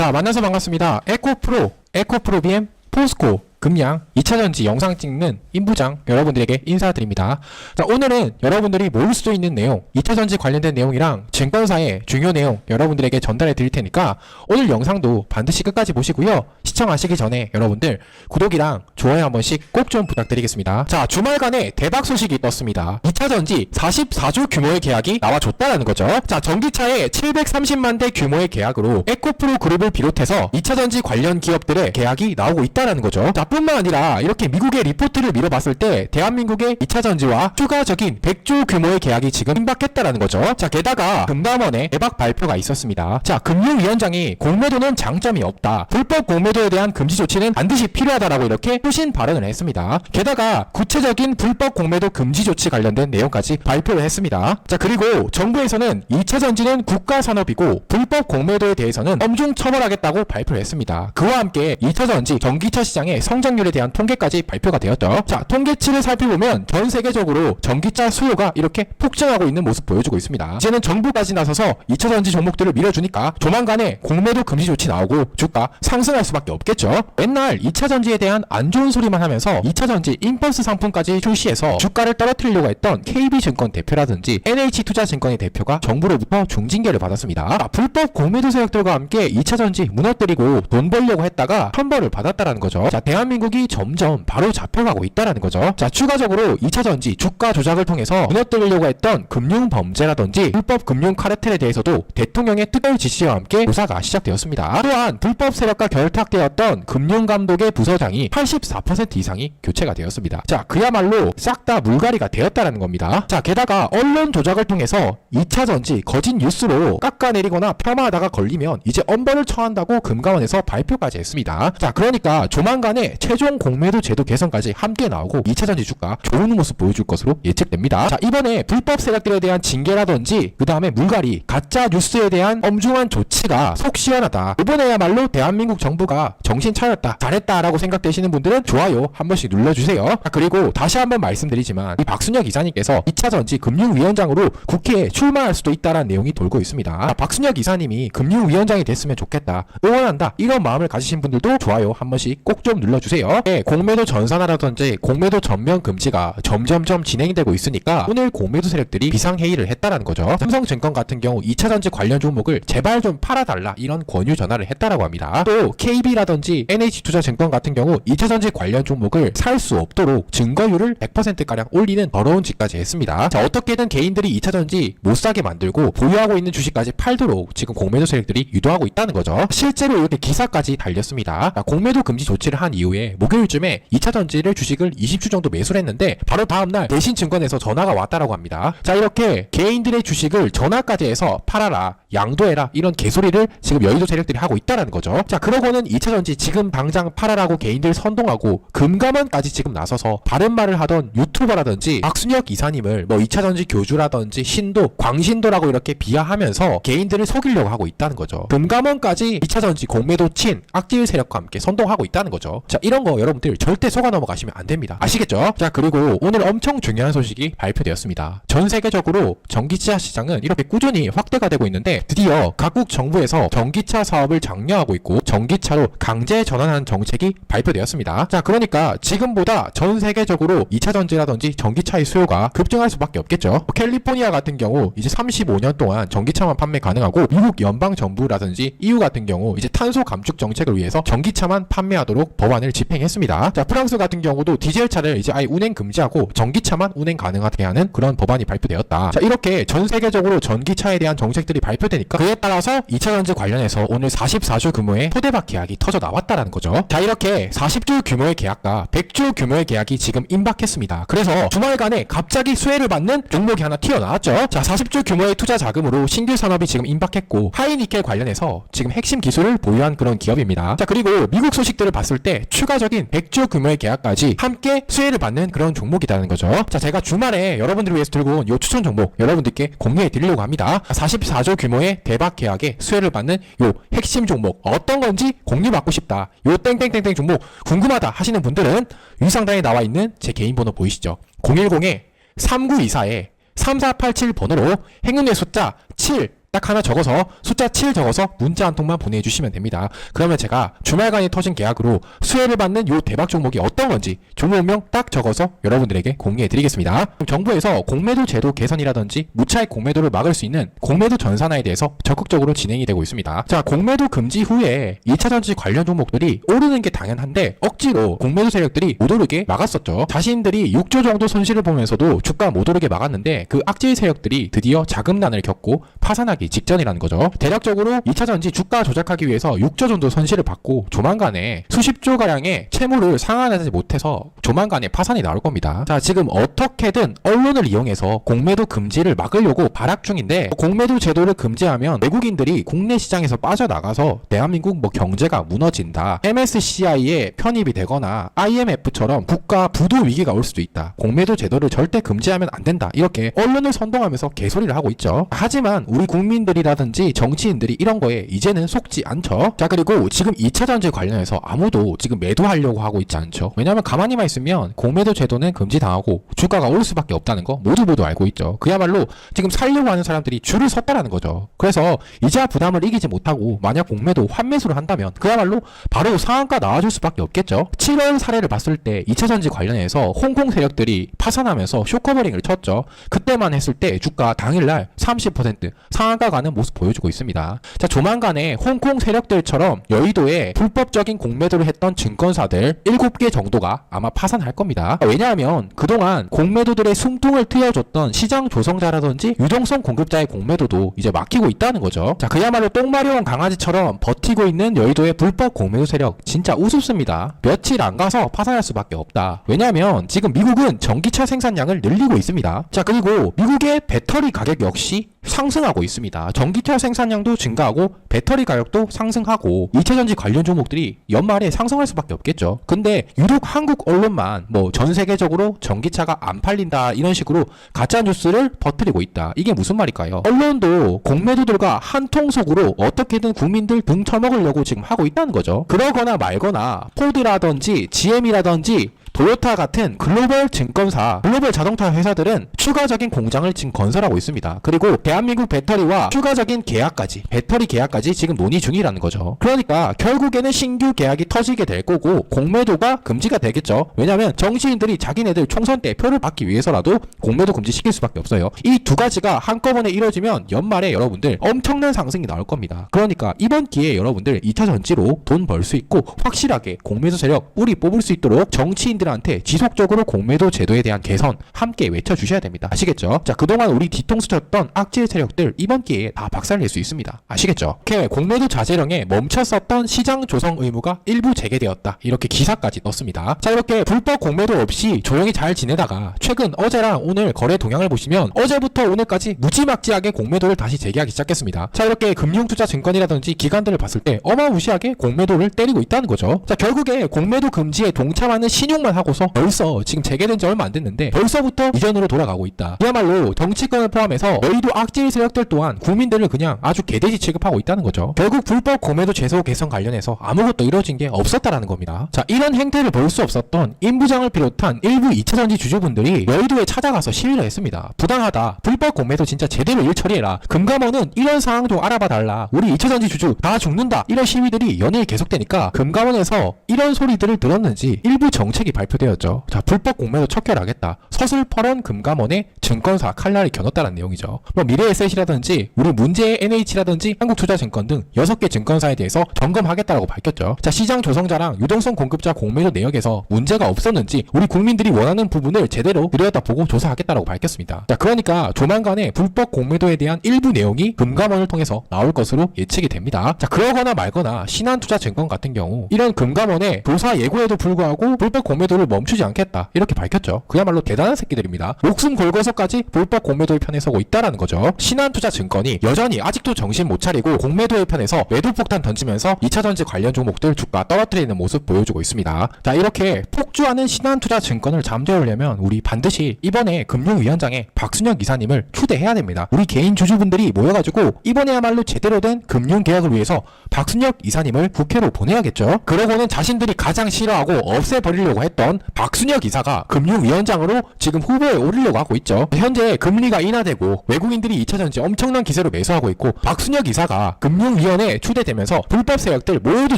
자, 만나서 반갑습니다. 에코프로 BM 포스코 금양 2차전지 영상 찍는 임부장 여러분들에게 인사드립니다. 자, 오늘은 여러분들이 모를 수도 있는 내용, 2차전지 관련된 내용이랑 증권사의 중요 내용 여러분들에게 전달해 드릴 테니까 오늘 영상도 반드시 끝까지 보시고요. 시청하시기 전에 여러분들 구독이랑 좋아요 한 번씩 꼭 좀 부탁드리겠습니다. 자, 주말간에 대박 소식이 떴습니다. 2차전지 44조 규모의 계약이 나와줬다라는 거죠. 자, 전기차의 730만 대 규모의 계약으로 에코프로 그룹을 비롯해서 2차전지 관련 기업들의 계약이 나오고 있다라는 거죠. 자, 뿐만 아니라 이렇게 미국의 리포트를 미뤄봤을 때 대한민국의 2차전지와 추가적인 100조 규모의 계약이 지금 임박했다라는 거죠. 자, 게다가 금감원의 대박 발표가 있었습니다. 자, 금융위원장이 공매도는 장점이 없다, 불법 공매도에 대한 금지 조치는 반드시 필요하다라고 이렇게 표신 발언을 했습니다. 게다가 구체적인 불법 공매도 금지 조치 관련된 내용까지 발표를 했습니다. 자, 그리고 정부에서는 2차전지는 국가산업이고 불법 공매도에 대해서는 엄중 처벌하겠다고 발표를 했습니다. 그와 함께 2차전지 전기차 시장의 성장률에 대한 통계까지 발표가 되었죠. 자, 통계치를 살펴보면 전 세계적으로 전기차 수요가 이렇게 폭증하고 있는 모습 보여주고 있습니다. 이제는 정부까지 나서서 2차전지 종목들을 밀어주니까 조만간에 공매도 금지 조치 나오고 주가 상승할 수밖에 없겠죠. 맨날 2차전지에 대한 안 좋은 소리만 하면서 2차전지 인버스 상품까지 출시해서 주가를 떨어뜨리려고 했던 KB증권 대표라든지 NH투자증권의 대표가 정부로부터 중징계를 받았습니다. 자, 불법 공매도 세력들과 함께 2차전지 무너뜨리고 돈 벌려고 했다가 천벌을 받았다라는 거죠. 자, 대한민국이 점점 바로 잡혀가고 있다라는 거죠. 자, 추가적으로 2차전지 주가 조작을 통해서 무너뜨리려고 했던 금융 범죄라든지 불법 금융 카르텔에 대해서도 대통령의 특별 지시와 함께 조사가 시작되었습니다. 또한 불법 세력과 결탁되었던 금융감독의 부서장이 84% 이상이 교체가 되었습니다. 자, 그야말로 싹 다 물갈이가 되었다라는 겁니다. 자, 게다가 언론 조작을 통해서 2차전지 거짓 뉴스로 깎아내리거나 폄하하다가 걸리면 이제 엄벌을 처한다고 금감원에서 발표까지 했습니다. 자, 그러니까 조만간에 최종 공매도 제도 개선까지 함께 나오고 2차전지 주가 좋은 모습 보여줄 것으로 예측됩니다. 자, 이번에 불법 세력들에 대한 징계라든지 그 다음에 물갈이, 가짜 뉴스에 대한 엄중한 조치가 속 시원하다, 이번에야말로 대한민국 정부가 정신 차렸다, 잘했다라고 생각되시는 분들은 좋아요 한 번씩 눌러주세요. 자, 그리고 다시 한번 말씀드리지만 이 박순혁 이사님께서 2차전지 금융위원장으로 국회에 출마할 수도 있다는 내용이 돌고 있습니다. 자, 박순혁 이사님이 금융위원장이 됐으면 좋겠다, 응원한다, 이런 마음을 가지신 분들도 좋아요 한 번씩 꼭 좀 눌러주세요. 네, 공매도 전산화라든지 공매도 전면 금지가 점점점 진행되고 있으니까 오늘 공매도 세력들이 비상회의를 했다라는 거죠. 삼성증권 같은 경우 2차전지 관련 종목을 제발 좀 팔아달라 이런 권유 전화를 했다라고 합니다. 또 KB라든지 NH투자증권 같은 경우 2차전지 관련 종목을 살 수 없도록 증거율을 100%가량 올리는 더러운 짓까지 했습니다. 자, 어떻게든 개인들이 2차전지 못 사게 만들고 보유하고 있는 주식까지 팔도록 지금 공매도 세력들이 유도하고 있다는 거죠. 실제로 이렇게 기사까지 달렸습니다. 자, 공매도 금지 조치를 한 이후에 목요일쯤에 2차전지를 주식을 20주 정도 매수를 했는데 바로 다음날 대신증권에서 전화가 왔다라고 합니다. 자, 이렇게 개인들의 주식을 전화까지 해서 팔아라, 양도해라, 이런 개소리를 지금 여의도 세력들이 하고 있다라는 거죠. 자, 그러고는 2차전지 지금 당장 팔아라고 개인들 선동하고 금감원까지 지금 나서서 바른 말을 하던 유튜버라든지 박순혁 이사님을 뭐 2차전지 교주라든지 신도, 광신도라고 이렇게 비하하면서 개인들을 속이려고 하고 있다는 거죠. 금감원까지 2차전지 공매도 친 악질 세력과 함께 선동하고 있다는 거죠. 자, 이런 거 여러분들 절대 속아 넘어가시면 안 됩니다. 아시겠죠? 자, 그리고 오늘 엄청 중요한 소식이 발표되었습니다. 전 세계적으로 전기차 시장은 이렇게 꾸준히 확대가 되고 있는데 드디어 각국 정부에서 전기차 사업을 장려하고 있고 전기차로 강제 전환하는 정책이 발표되었습니다. 자, 그러니까 지금보다 전 세계적으로 2차전지라든지 전기차의 수요가 급증할 수밖에 없겠죠. 캘리포니아 같은 경우 이제 35년 동안 전기차만 판매 가능하고 미국 연방정부라든지 EU 같은 경우 이제 탄소 감축 정책을 위해서 전기차만 판매하도록 법안을 집행했습니다. 자, 프랑스 같은 경우도 디젤차를 이제 아예 운행 금지하고 전기차만 운행 가능하게 하는 그런 법안이 발표되었다. 자, 이렇게 전 세계적으로 전기차에 대한 정책들이 발표되니까 그에 따라서 2차전지 관련해서 오늘 44조 규모의 초대박 계약이 터져 나왔다라는 거죠. 자, 이렇게 40조 규모의 계약과 100조 규모의 계약이 지금 임박했습니다. 그래서 주말간에 갑자기 수혜를 받는 종목이 하나 튀어나왔죠. 자, 40조 규모의 투자 자금으로 신규 산업이 지금 임박했고 하이니켈 관련해서 지금 핵심 기술을 보유한 그런 기업입니다. 자, 그리고 미국 소식들을 봤을 때 추가적인 100조 규모의 계약까지 함께 수혜를 받는 그런 종목이라는 거죠. 자, 제가 주말에 여러분들을 위해서 들고 온 요 추천 종목 여러분들께 공유해 드리려고 합니다. 44조 규모의 대박 계약에 수혜를 받는 요 핵심 종목 어떤 건지 공유받고 싶다, 요 땡땡땡땡 종목 궁금하다 하시는 분들은 위상단에 나와 있는 제 개인 번호 보이시죠? 010-3924-3487번호로 행운의 숫자 7 딱 하나 적어서 숫자 7 적어서 문자 한 통만 보내주시면 됩니다. 그러면 제가 주말간에 터진 계약으로 수혜를 받는 요 대박 종목이 어떤 건지 종목명 딱 적어서 여러분들에게 공유해드리겠습니다. 정부에서 공매도 제도 개선이라든지 무차익 공매도를 막을 수 있는 공매도 전산화에 대해서 적극적으로 진행이 되고 있습니다. 자, 공매도 금지 후에 2차전지 관련 종목들이 오르는 게 당연한데 억지로 공매도 세력들이 못 오르게 막았었죠. 자신들이 6조 정도 손실을 보면서도 주가 못 오르게 막았는데 그 악질 세력들이 드디어 자금난을 겪고 파산하기 직전이라는 거죠. 대략적으로 2차전지 주가 조작하기 위해서 6조 정도 손실을 받고 조만간에 수십조 가량의 채무를 상환하지 못해서 조만간에 파산이 나올 겁니다. 자, 지금 어떻게든 언론을 이용해서 공매도 금지를 막으려고 발악 중인데 공매도 제도를 금지하면 외국인들이 국내 시장에서 빠져나가서 대한민국 경제가 무너진다. MSCI에 편입이 되거나 IMF처럼 국가 부도 위기가 올 수도 있다. 공매도 제도를 절대 금지하면 안 된다. 이렇게 언론을 선동하면서 개소리를 하고 있죠. 하지만 우리 국민들이라든지 정치인들이 이런 거에 이제는 속지 않죠. 자, 그리고 지금 2차전지 관련해서 아무도 지금 매도하려고 하고 있지 않죠. 왜냐하면 가만히만 있으면 공매도 제도는 금지당하고 주가가 오를 수밖에 없다는 거 모두 알고 있죠. 그야말로 지금 살려고 하는 사람들이 줄을 섰다라는 거죠. 그래서 이자 부담을 이기지 못하고 만약 공매도 환매수를 한다면 그야말로 바로 상한가 나와줄 수밖에 없겠죠. 7월 사례를 봤을 때 2차전지 관련해서 홍콩 세력들이 파산하면서 쇼커버링을 쳤죠. 그때만 했을 때 주가 당일날 30% 상한가 가는 모습 보여주고 있습니다. 자, 조만간에 홍콩 세력들처럼 여의도에 불법적인 공매도를 했던 증권사들 7개 정도가 아마 파산할 겁니다. 왜냐하면 그동안 공매도들의 숨통을 트여줬던 시장 조성자라든지 유동성 공급자의 공매도도 이제 막히고 있다는 거죠. 자, 그야말로 똥마려운 강아지처럼 버티고 있는 여의도의 불법 공매도 세력 진짜 우습습니다. 며칠 안 가서 파산할 수밖에 없다. 왜냐하면 지금 미국은 전기차 생산량을 늘리고 있습니다. 자, 그리고 미국의 배터리 가격 역시 상승하고 있습니다. 전기차 생산량도 증가하고 배터리 가격도 상승하고 2차전지 관련 종목들이 연말에 상승할 수밖에 없겠죠. 근데 유독 한국 언론만 전 세계적으로 전기차가 안 팔린다 이런 식으로 가짜 뉴스를 퍼뜨리고 있다. 이게 무슨 말일까요? 언론도 공매도들과 한 통속으로 어떻게든 국민들 등 쳐먹으려고 지금 하고 있다는 거죠. 그러거나 말거나 포드라든지 GM이라든지 도요타 같은 글로벌 증권사, 글로벌 자동차 회사들은 추가적인 공장을 지금 건설하고 있습니다. 그리고 대한민국 배터리와 추가적인 계약까지, 배터리 계약까지 지금 논의 중이라는 거죠. 그러니까 결국에는 신규 계약이 터지게 될 거고 공매도가 금지가 되겠죠. 왜냐하면 정치인들이 자기네들 총선 때 표를 받기 위해서라도 공매도 금지시킬 수밖에 없어요. 이 두 가지가 한꺼번에 이뤄지면 연말에 여러분들 엄청난 상승이 나올 겁니다. 그러니까 이번 기회에 여러분들 2차 전지로 돈 벌 수 있고 확실하게 공매도 세력 뿌리 뽑을 수 있도록 정치인들 한테 지속적으로 공매도 제도에 대한 개선 함께 외쳐주셔야 됩니다. 아시겠죠? 자, 그동안 우리 뒤통수 쳤던 악질 세력들 이번 기회에 다 박살낼 수 있습니다. 아시겠죠? 이렇게 공매도 자제령에 멈췄었던 시장 조성 의무가 일부 재개되었다. 이렇게 기사까지 떴습니다. 자, 이렇게 불법 공매도 없이 조용히 잘 지내다가 최근 어제랑 오늘 거래 동향을 보시면 어제부터 오늘까지 무지막지하게 공매도를 다시 재개하기 시작했습니다. 자, 이렇게 금융투자증권이라든지 기관들을 봤을 때 어마무시하게 공매도를 때리고 있다는 거죠. 자, 결국에 공매도 금지에 동참하는 신용만 하고서 벌써 지금 재개된 지 얼마 안 됐는데 벌써부터 이전으로 돌아가고 있다. 그야말로 정치권을 포함해서 여의도 악질 세력들 또한 국민들을 그냥 아주 개돼지 취급하고 있다는 거죠. 결국 불법 공매도 제도 개선 관련해서 아무것도 이루어진 게 없었다라는 겁니다. 자, 이런 행태를 볼 수 없었던 임부장을 비롯한 일부 2차전지 주주분들이 여의도에 찾아가서 시위를 했습니다. 부당하다. 불법 공매도 진짜 제대로 일 처리해라. 금감원은 이런 상황 좀 알아봐 달라. 우리 2차전지 주주 다 죽는다. 이런 시위들이 연일 계속되니까 금감원에서 이런 소리들을 들었는지 일부 정책이 발표되었죠. 자, 불법 공매도 척결하겠다. 서슬퍼런 금감원의 증권사 칼날이 겨눴다는 내용이죠. 미래에셋이라든지 우리 문제의 NH라든지 한국투자증권 등 6개 증권사에 대해서 점검하겠다라고 밝혔죠. 자, 시장 조성자랑 유동성 공급자 공매도 내역에서 문제가 없었는지 우리 국민들이 원하는 부분을 제대로 들여다보고 조사하겠다라고 밝혔습니다. 자, 그러니까 조만간에 불법 공매도에 대한 일부 내용이 금감원을 통해서 나올 것으로 예측이 됩니다. 자, 그러거나 말거나 신한투자증권 같은 경우 이런 금감원의 조사 예고에도 불구하고 불법 공매도를 멈추지 않겠다 이렇게 밝혔죠. 그야말로 대단한 새끼들입니다. 목숨 걸고서까지 불법 공매도의 편에 서고 있다라는 거죠. 신한투자증권이 여전히 아직도 정신 못 차리고 공매도의 편에서 매도폭탄 던지면서 2차전지 관련 종목들 주가 떨어뜨리는 모습 보여주고 있습니다. 자, 이렇게 폭주하는 신한투자증권을 잠재우려면 우리 반드시 이번에 금융위원장에 박순혁 이사님을 초대해야 됩니다. 우리 개인 주주분들이 모여가지고 이번에야말로 제대로 된 금융개혁을 위해서 박순혁 이사님을 국회로 보내야겠죠. 그러고는 자신들이 가장 싫어하고 없애버리려고 했던 했던 박순혁 이사가 금융위원장으로 지금 후보에 오르려고 하고 있죠. 현재 금리가 인하되고 외국인들이 2차전지 엄청난 기세로 매수하고 있고 박순혁 이사가 금융위원회에 추대되면서 불법 세력들 모두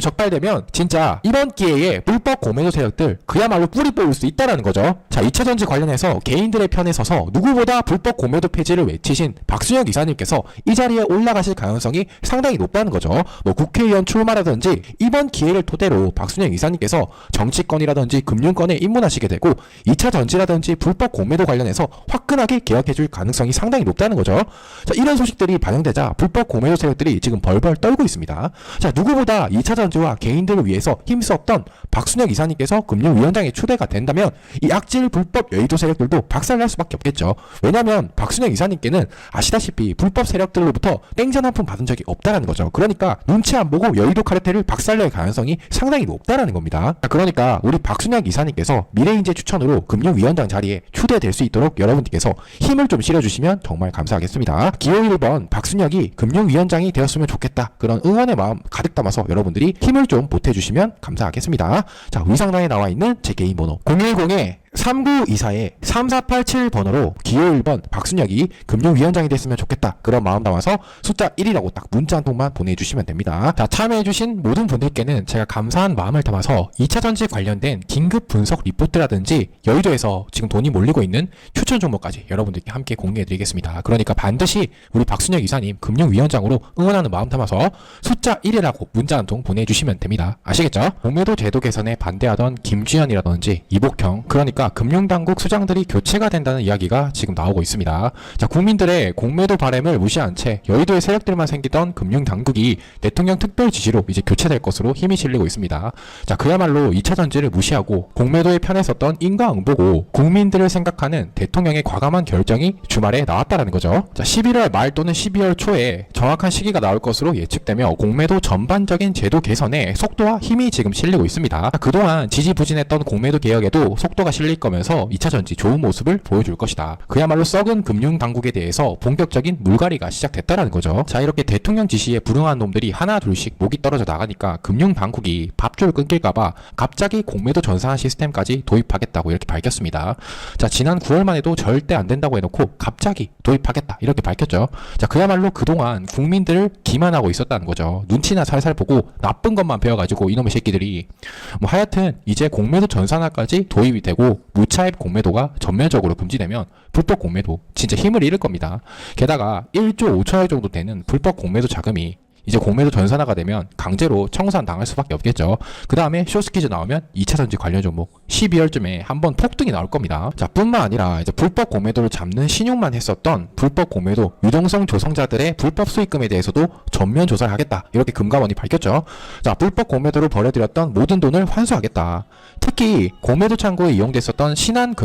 적발되면 진짜 이번 기회에 불법 고매도 세력들 그야말로 뿌리 뽑을 수 있다라는 거죠. 자, 2차전지 관련해서 개인들의 편에 서서 누구보다 불법 고매도 폐지를 외치신 박순혁 이사님께서 이 자리에 올라가실 가능성이 상당히 높다는 거죠. 뭐 국회의원 출마라든지 이번 기회를 토대로 박순혁 이사님께서 정치권이라든지 금융권에 입문하시게 되고 2차 전지라든지 불법 공매도 관련해서 화끈하게 개혁해줄 가능성이 상당히 높다는 거죠. 자, 이런 소식들이 반영되자 불법 공매도 세력들이 지금 벌벌 떨고 있습니다. 자, 누구보다 2차 전지와 개인들을 위해서 힘썼던 박순혁 이사님께서 금융위원장에 추대가 된다면 이 악질 불법 여의도 세력들도 박살날 수밖에 없겠죠. 왜냐하면 박순혁 이사님께는 아시다시피 불법 세력들로부터 땡전 한 푼 받은 적이 없다라는 거죠. 그러니까 눈치 안 보고 여의도 카르텔을 박살낼 가능성이 상당히 높다라는 겁니다. 자, 그러니까 우리 박순혁 이사님께서 미래인재 추천으로 금융위원장 자리에 추대될 수 있도록 여러분들께서 힘을 좀 실어주시면 정말 감사하겠습니다. 기호 1번 박순혁이 금융위원장이 되었으면 좋겠다. 그런 응원의 마음 가득 담아서 여러분들이 힘을 좀 보태주시면 감사하겠습니다. 자, 위상단에 나와 있는 제 개인 번호 010-3924-3487번호로 기호 1번 박순혁이 금융위원장이 됐으면 좋겠다. 그런 마음 담아서 숫자 1이라고 딱 문자 한 통만 보내주시면 됩니다. 자, 참여해주신 모든 분들께는 제가 감사한 마음을 담아서 2차전지 관련된 긴급 분석 리포트라든지 여의도에서 지금 돈이 몰리고 있는 추천 종목까지 여러분들께 함께 공개해드리겠습니다. 그러니까 반드시 우리 박순혁 이사님 금융위원장으로 응원하는 마음 담아서 숫자 1이라고 문자 한 통 보내주시면 됩니다. 아시겠죠? 공매도 제도 개선에 반대하던 김주현이라든지 이복형, 그러니까 금융당국 수장들이 교체가 된다는 이야기가 지금 나오고 있습니다. 자, 국민들의 공매도 바람을 무시한 채 여의도의 세력들만 생기던 금융당국이 대통령 특별 지시로 이제 교체될 것으로 힘이 실리고 있습니다. 자, 그야말로 2차 전지를 무시하고 공매도의 편에 섰던 인과응보고 국민들을 생각하는 대통령의 과감한 결정이 주말에 나왔다라는 거죠. 자, 11월 말 또는 12월 초에 정확한 시기가 나올 것으로 예측되며 공매도 전반적인 제도 개선에 속도와 힘이 지금 실리고 있습니다. 자, 그동안 지지부진했던 공매도 개혁에도 속도가 실릴 거면서 2차 전지 좋은 모습을 보여줄 것이다. 그야말로 썩은 금융당국에 대해서 본격적인 물갈이가 시작됐다라는 거죠. 자, 이렇게 대통령 지시에 불응한 놈들이 하나 둘씩 목이 떨어져 나가니까 금융당국이 밥줄 끊길까봐 갑자기 공매도 전산화 시스템까지 도입하겠다고 이렇게 밝혔습니다. 자, 지난 9월만 해도 절대 안 된다고 해놓고 갑자기 도입하겠다 이렇게 밝혔죠. 자, 그야말로 그동안 국민들을 기만하고 있었다는 거죠. 눈치나 살살 보고 나쁜 것만 배워가지고 이놈의 새끼들이 뭐 하여튼 이제 공매도 전산화까지 도입이 되고 무차입 공매도가 전면적으로 금지되면 불법 공매도 진짜 힘을 잃을 겁니다. 게다가 1조 5천억 정도 되는 불법 공매도 자금이 이제 공매도 전산화가 되면 강제로 청산 당할 수밖에 없겠죠. 그 다음에 쇼스퀴즈 나오면 2차전지 관련 종목 12월쯤에 한번 폭등이 나올 겁니다. 자, 뿐만 아니라 이제 불법 공매도를 잡는 신용만 했었던 불법 공매도 유동성 조성자들의 불법 수익금에 대해서도 전면 조사를 하겠다. 이렇게 금감원이 밝혔죠. 자, 불법 공매도를 벌여들였던 모든 돈을 환수하겠다. 특히 공매도 창고에 이용됐었던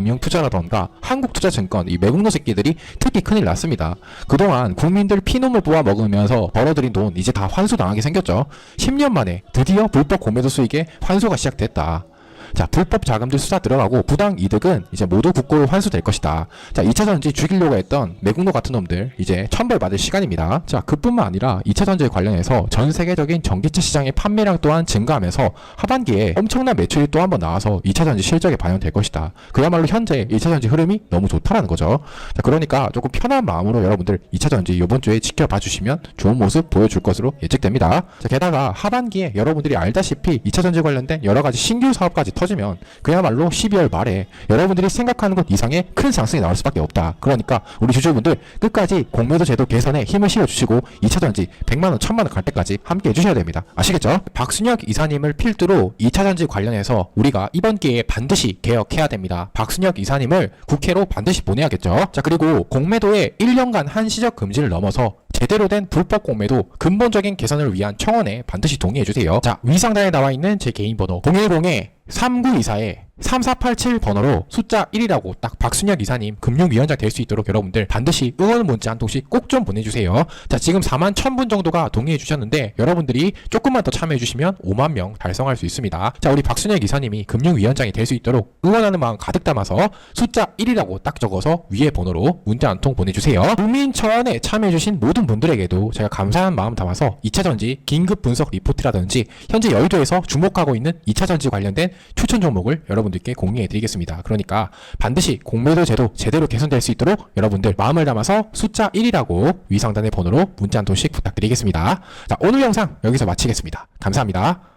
신한금융투자라던가 한국투자증권 이 매국노 새끼들이 특히 큰일 났습니다. 그동안 국민들 피눈물 뽑아 먹으면서 벌어들인 돈 이제 다 환수당하게 생겼죠. 10년 만에 드디어 불법 공매도 수익의 환수가 시작됐다. 자, 불법 자금들 수사 들어가고 부당 이득은 이제 모두 국고로 환수될 것이다. 자, 2차전지 죽이려고 했던 매국노 같은 놈들 이제 천벌 받을 시간입니다. 자, 그뿐만 아니라 2차전지에 관련해서 전 세계적인 전기차 시장의 판매량 또한 증가하면서 하반기에 엄청난 매출이 또 한번 나와서 2차전지 실적에 반영될 것이다. 그야말로 현재 1차전지 흐름이 너무 좋다라는 거죠. 자, 그러니까 조금 편한 마음으로 여러분들 2차전지 이번 주에 지켜봐 주시면 좋은 모습 보여줄 것으로 예측됩니다. 자, 게다가 하반기에 여러분들이 알다시피 2차전지 관련된 여러가지 신규 사업까지 터지면 그야말로 12월 말에 여러분들이 생각하는 것 이상의 큰 상승이 나올 수밖에 없다. 그러니까 우리 주주분들 끝까지 공매도 제도 개선에 힘을 실어주시고 2차전지 100만원 1000만원 갈 때까지 함께 해주셔야 됩니다. 아시겠죠? 박순혁 이사님을 필두로 2차전지 관련해서 우리가 이번 기회에 반드시 개혁해야 됩니다. 박순혁 이사님을 국회로 반드시 보내야겠죠. 자, 그리고 공매도의 1년간 한시적 금지를 넘어서 제대로 된 불법 공매도 근본적인 개선을 위한 청원에 반드시 동의해주세요. 자, 위상단에 나와 있는 제 개인 번호 010-3924-3487번호로 숫자 1이라고 딱 박순혁 이사님 금융위원장 될 수 있도록 여러분들 반드시 응원 문자 한 통씩 꼭 좀 보내주세요. 자, 지금 41,000분 정도가 동의해 주셨는데 여러분들이 조금만 더 참여해 주시면 5만 명 달성할 수 있습니다. 자, 우리 박순혁 이사님이 금융위원장이 될 수 있도록 응원하는 마음 가득 담아서 숫자 1이라고 딱 적어서 위에 번호로 문자 한 통 보내주세요. 국민청원에 참여해 주신 모든 분들에게도 제가 감사한 마음 담아서 2차전지 긴급 분석 리포트라든지 현재 여의도에서 주목하고 있는 2차전지 관련된 추천 종목을 여러분 여러분들께 공유해 드리겠습니다. 그러니까 반드시 공매도 제도 제대로 개선될 수 있도록 여러분들 마음을 담아서 숫자 1이라고 위상단의 번호로 문자 한 통씩 부탁드리겠습니다. 자, 오늘 영상 여기서 마치겠습니다. 감사합니다.